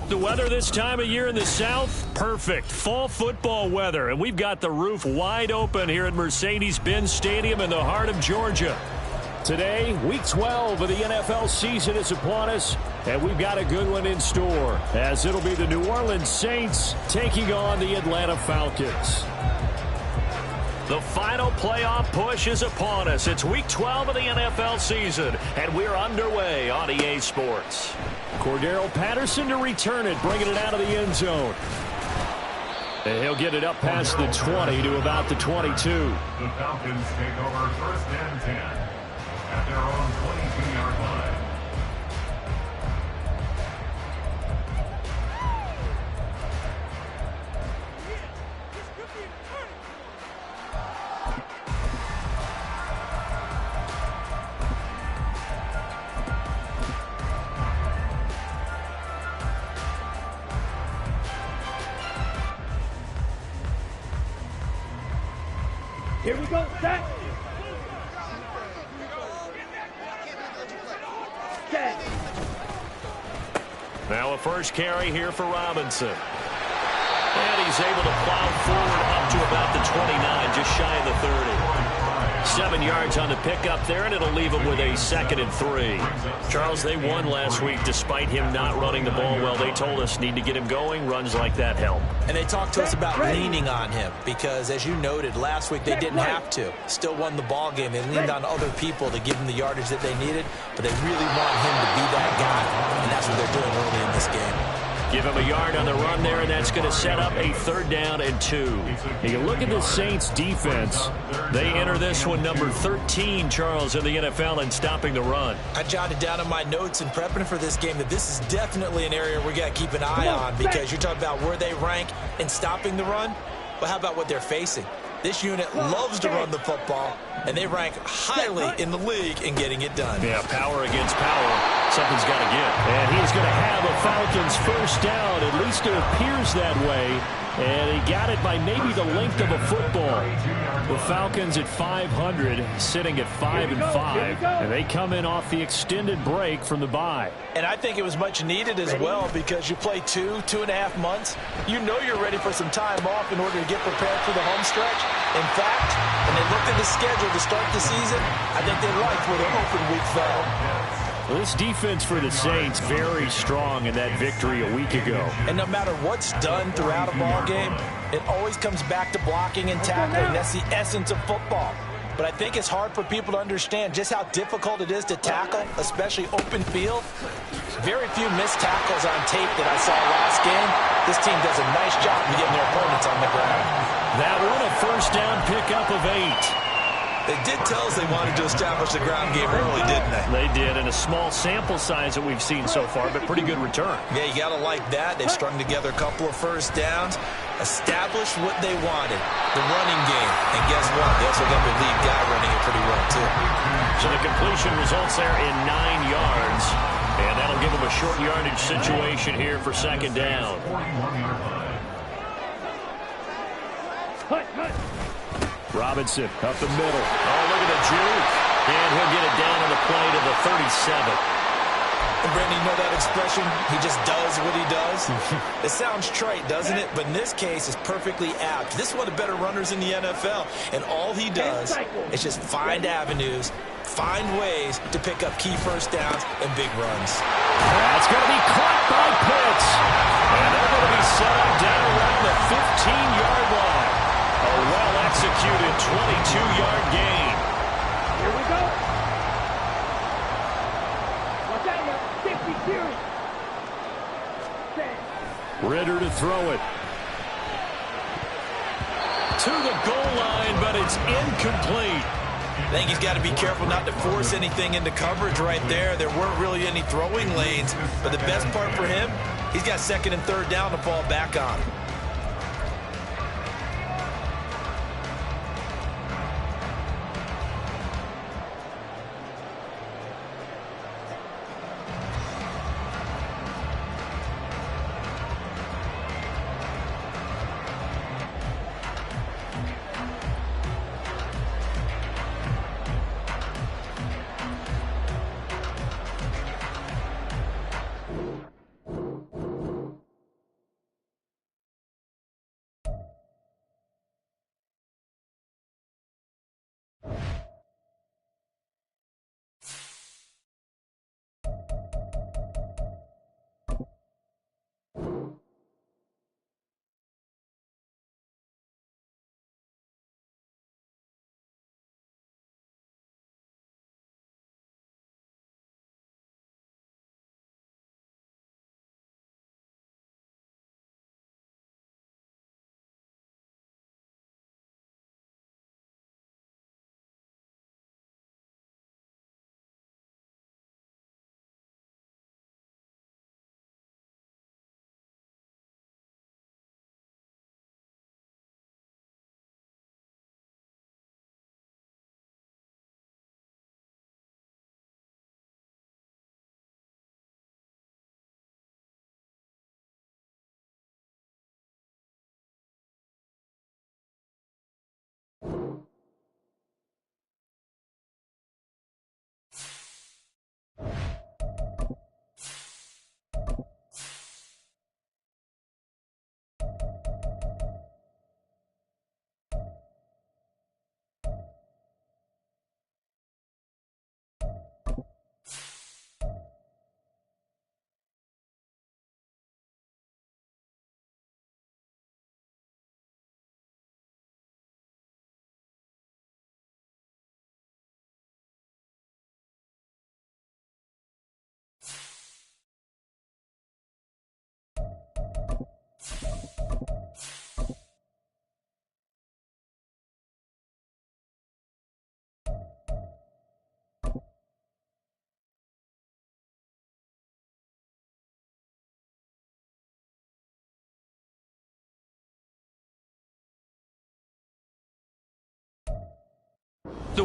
The weather this time of year in the South, perfect. Fall football weather, and we've got the roof wide open here at Mercedes-Benz Stadium in the heart of Georgia. Today, Week 12 of the NFL season is upon us, and we've got a good one in store, as it'll be the New Orleans Saints taking on the Atlanta Falcons. The final playoff push is upon us. It's Week 12 of the NFL season, and we're underway on EA Sports. Cordero Patterson to return it, bringing it out of the end zone. And he'll get it up past the 20 to about the 22. The Falcons take over first and 10 at their own 22-yard line. Here we go, set. Set. Now a first carry here for Robinson. And he's able to plow forward up to about the 29, just shy of the 30. 7 yards on the pickup there, and it'll leave him with a 2nd and 3. Charles, they won last week despite him not running the ball well. They told us need to get him going. Runs like that help. And they talked to us about leaning on him because, as you noted, last week they didn't have to. Still won the ball game. They leaned on other people to give them the yardage that they needed, but they really want him to be that guy, and that's what they're doing early in this game. Give him a yard on the run there, and that's going to set up a 3rd down and 2. You look at the Saints defense. They enter this one number 13, Charles, in the NFL in stopping the run. I jotted down in my notes in prepping for this game that this is definitely an area we got to keep an eye on because you're talking about where they rank in stopping the run. But how about what they're facing? This unit loves to run the football, and they rank highly in the league in getting it done. Yeah, power against power. Something's got to give. And he's going to have a Falcons first down. At least it appears that way. And he got it by maybe the length of a football. The Falcons at 500, sitting at 5-5. And they come in off the extended break from the bye. And I think it was much needed as well because you play 2.5 months. You know you're ready for some time off in order to get prepared for the home stretch. In fact, when they looked at the schedule to start the season, I think they liked where their open week fell. Well, this defense for the Saints very strong in that victory a week ago. And no matter what's done throughout a ball game, it always comes back to blocking and tackling. That's the essence of football. But I think it's hard for people to understand just how difficult it is to tackle, especially open field. Very few missed tackles on tape that I saw last game. This team does a nice job of getting their opponents on the ground. That one a first down pickup of 8. They did tell us they wanted to establish the ground game early, didn't they? They did, and a small sample size that we've seen so far, but pretty good return. Yeah, you got to like that. They've strung together a couple of first downs, established what they wanted, the running game. And guess what? They also got the lead guy running it pretty well, too. So the completion results there in 9 yards, and that'll give them a short yardage situation here for 2nd down. Robinson up the middle. Oh, look at the juke. And he'll get it down on the play to the 37. And Brandon, you know that expression? He just does what he does. It sounds trite, doesn't it? But in this case, it's perfectly apt. This is one of the better runners in the NFL. And all he does is just find avenues, find ways to pick up key first downs and big runs. That's going to be caught by Pitts. And they're going to be set up down around the 15-yard line. A well-executed 22-yard gain. Here we go. Watch out now. 50 series. Ritter to throw it. To the goal line, but it's incomplete. I think he's got to be careful not to force anything into coverage right there. There weren't really any throwing lanes, but the best part for him, he's got 2nd and 3rd down to fall back on.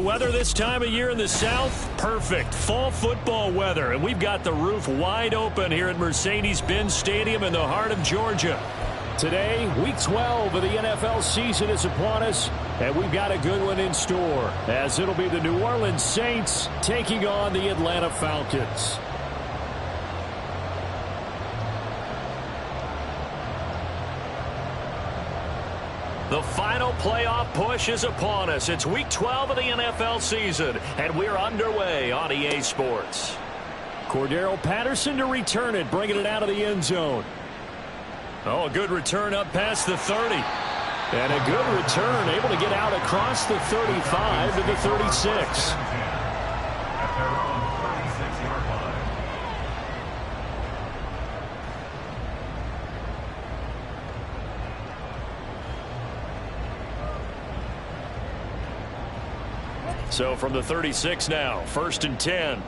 weather this time of year in the South? Perfect. Fall football weather. And we've got the roof wide open here at Mercedes-Benz Stadium in the heart of Georgia. Today, Week 12 of the NFL season is upon us, and we've got a good one in store, as it'll be the New Orleans Saints taking on the Atlanta Falcons. The final playoff push is upon us. It's Week 12 of the NFL season, and we're underway on EA Sports. Cordero Patterson to return it, bringing it out of the end zone. Oh, a good return up past the 30. And a good return, able to get out across the 35 to the 36. At their own 36-yard line. So from the 36 now, 1st and 10.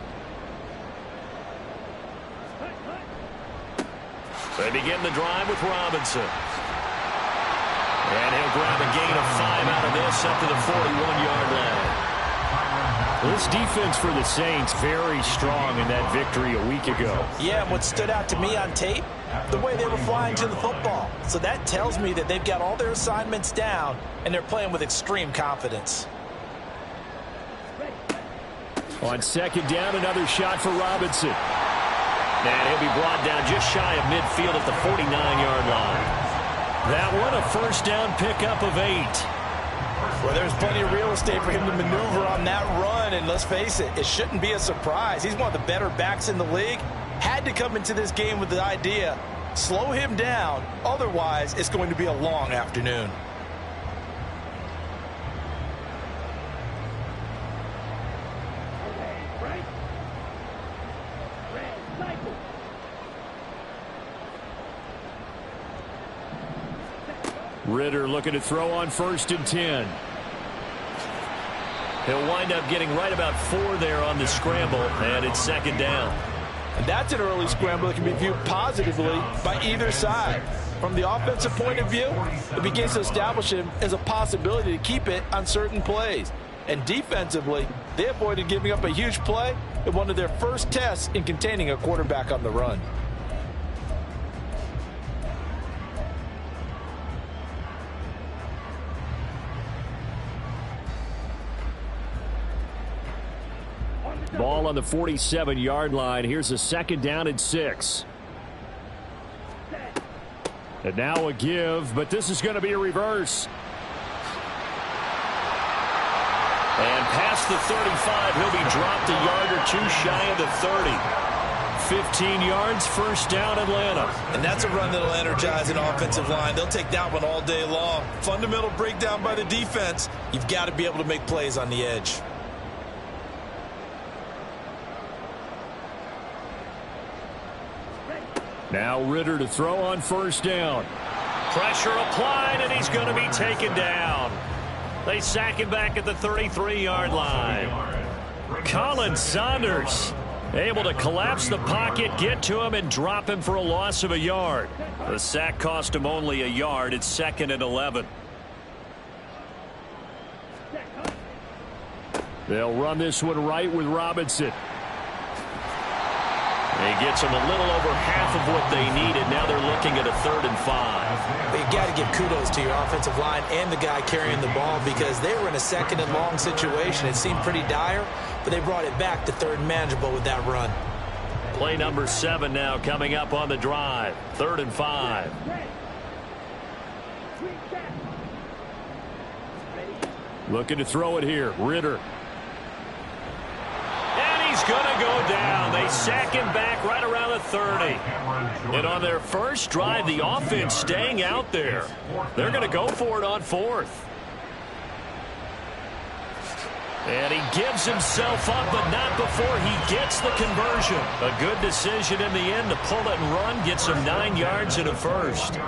They begin the drive with Robinson. And he'll grab a gain of 5 out of this up to the 41-yard line. This defense for the Saints very strong in that victory a week ago. Yeah, and what stood out to me on tape, the way they were flying to the football. So that tells me that they've got all their assignments down, and they're playing with extreme confidence. On 2nd down, another shot for Robinson. And he'll be brought down just shy of midfield at the 49-yard line. That one, a 1st down pickup of 8. Well, there's plenty of real estate for him to maneuver on that run, and let's face it, it shouldn't be a surprise. He's one of the better backs in the league. Had to come into this game with the idea, slow him down, otherwise it's going to be a long afternoon. Ritter looking to throw on 1st and 10. He'll wind up getting right about 4 there on the scramble, and it's 2nd down. And that's an early scramble that can be viewed positively by either side. From the offensive point of view, it begins to establish him as a possibility to keep it on certain plays. And defensively, they avoided giving up a huge play in one of their first tests in containing a quarterback on the run. Ball on the 47-yard line. Here's a 2nd down and 6. And now a give, but this is going to be a reverse. And past the 35, he'll be dropped a yard or 2 shy of the 30. 15 yards, 1st down, Atlanta. And that's a run that'll energize an offensive line. They'll take that one all day long. Fundamental breakdown by the defense. You've got to be able to make plays on the edge. Now Ritter to throw on 1st down. Pressure applied, and he's going to be taken down. They sack him back at the 33-yard line. Colin Saunders able to collapse the pocket, get to him, and drop him for a loss of a yard. The sack cost him only a yard. It's 2nd and 11. They'll run this one right with Robinson. He gets them a little over half of what they needed. Now they're looking at a 3rd and 5. You got to give kudos to your offensive line and the guy carrying the ball, because they were in a 2nd and long situation. It seemed pretty dire, but they brought it back to 3rd and manageable with that run. Play number 7 now coming up on the drive. 3rd and 5. Looking to throw it here. Ritter. He's going to go down. They sack him back right around the 30. And on their first drive, the offense staying out there. They're going to go for it on 4th. And he gives himself up, but not before he gets the conversion. A good decision in the end to pull it and run, get some 9 yards and a 1st.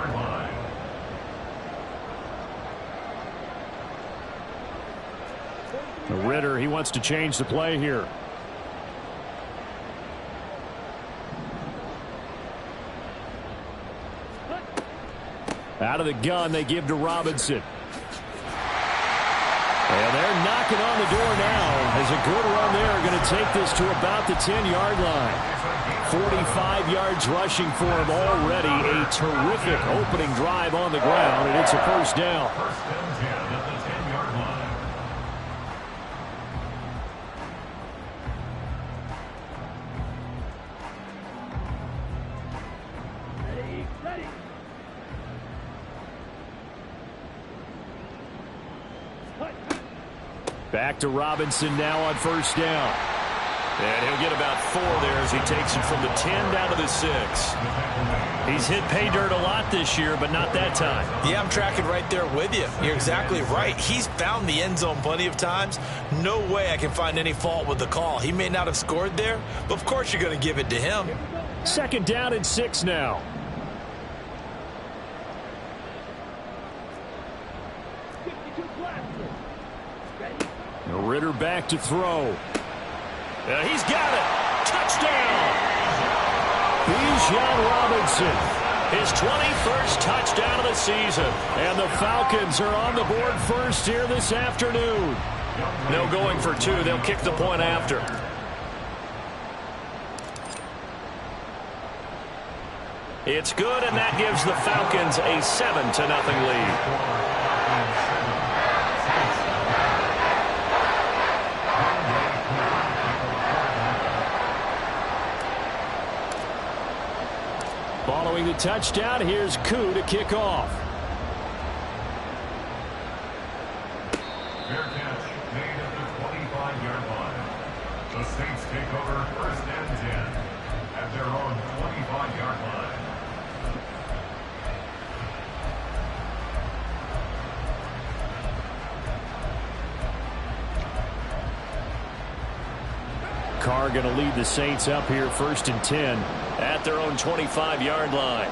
Ritter, he wants to change the play here. Out of the gun, they give to Robinson. And they're knocking on the door now. has a good run there. Going to take this to about the 10-yard line. 45 yards rushing for him already. A terrific opening drive on the ground, and it's a first down. First and 10 at the 10-yard line. Ready, ready. Back to Robinson now on first down. And he'll get about 4 there as he takes it from the 10 down to the 6. He's hit pay dirt a lot this year, but not that time. Yeah, I'm tracking right there with you. You're exactly right. He's found the end zone plenty of times. No way I can find any fault with the call. He may not have scored there, but of course you're going to give it to him. Second down and 6 now. 52 blasters. Ready. Ritter back to throw. He's got it. Touchdown. Bijan Robinson. His 21st touchdown of the season. And the Falcons are on the board first here this afternoon. No going for 2. They'll kick the point after. It's good, and that gives the Falcons a 7-0 lead. Following the touchdown, here's Koo to kick off. Fair catch made at the 25-yard line. The Saints take over first and 10 at their own 25-yard line. Carr going to lead the Saints up here first and 10 at their own 25-yard line.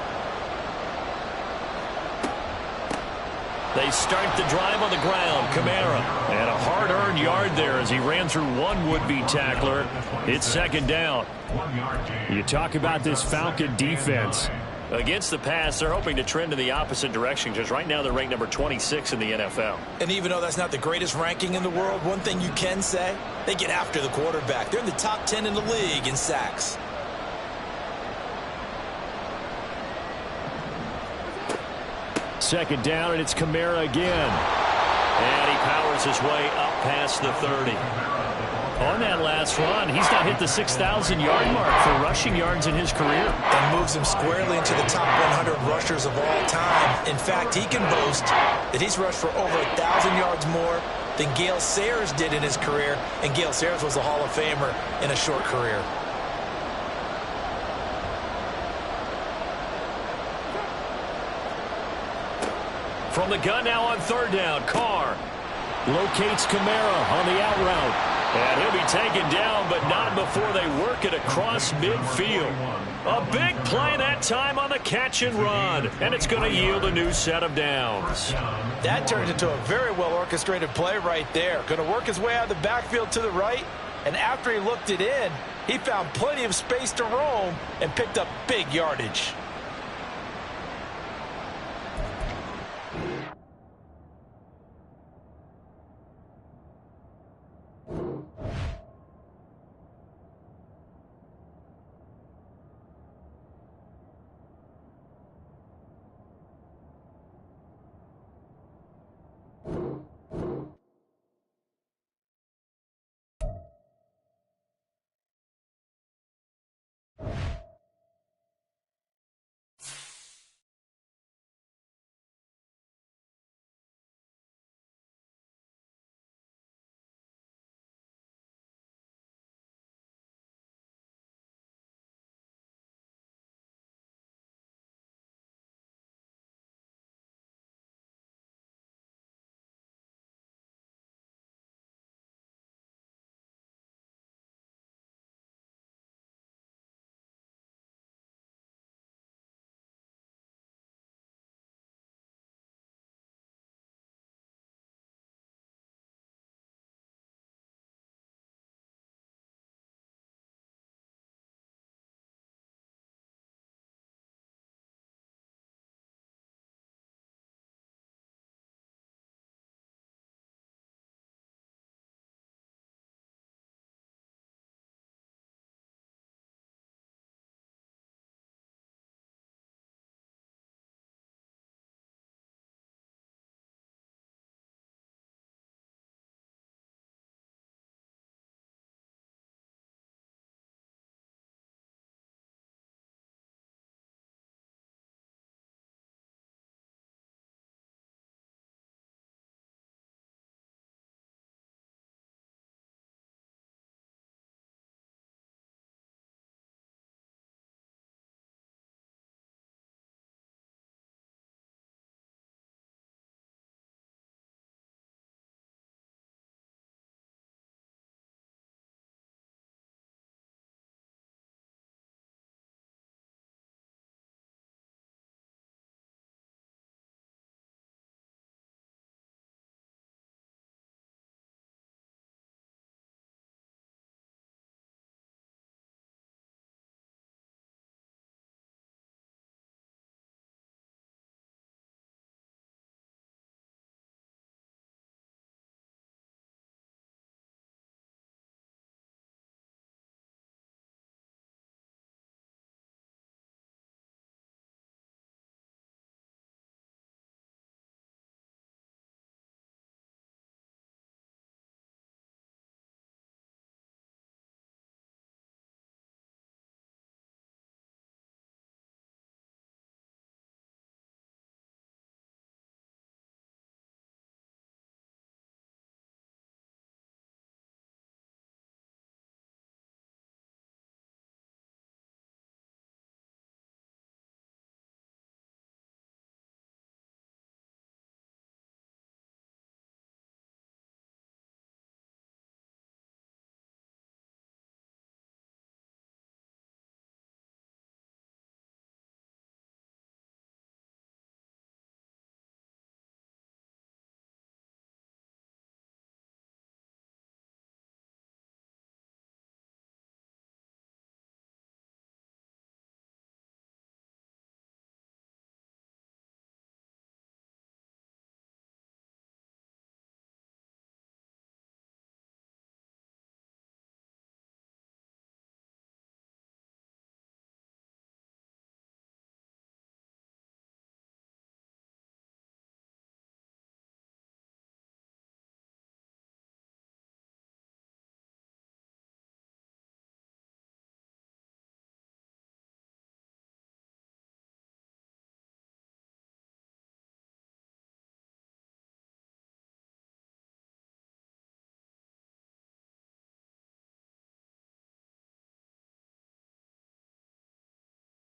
They start the drive on the ground. Kamara. And a hard-earned yard there as he ran through one would-be tackler. It's second down. 1 yard gain. You talk about this Falcon defense. Against the pass, they're hoping to trend in the opposite direction because right now they're ranked number 26 in the NFL. And even though that's not the greatest ranking in the world, one thing you can say, they get after the quarterback. They're in the top 10 in the league in sacks. Second down, and it's Kamara again. And he powers his way up past the 30. On that last run, he's now hit the 6,000-yard mark for rushing yards in his career. And moves him squarely into the top 100 rushers of all time. In fact, he can boast that he's rushed for over 1,000 yards more than Gale Sayers did in his career. And Gale Sayers was a Hall of Famer in a short career. From the gun now on third down, Carr locates Kamara on the out route. And he'll be taken down, but not before they work it across midfield. A big play that time on the catch and run. And it's going to yield a new set of downs. That turned into a very well-orchestrated play right there. Going to work his way out of the backfield to the right. And after he looked it in, he found plenty of space to roam and picked up big yardage.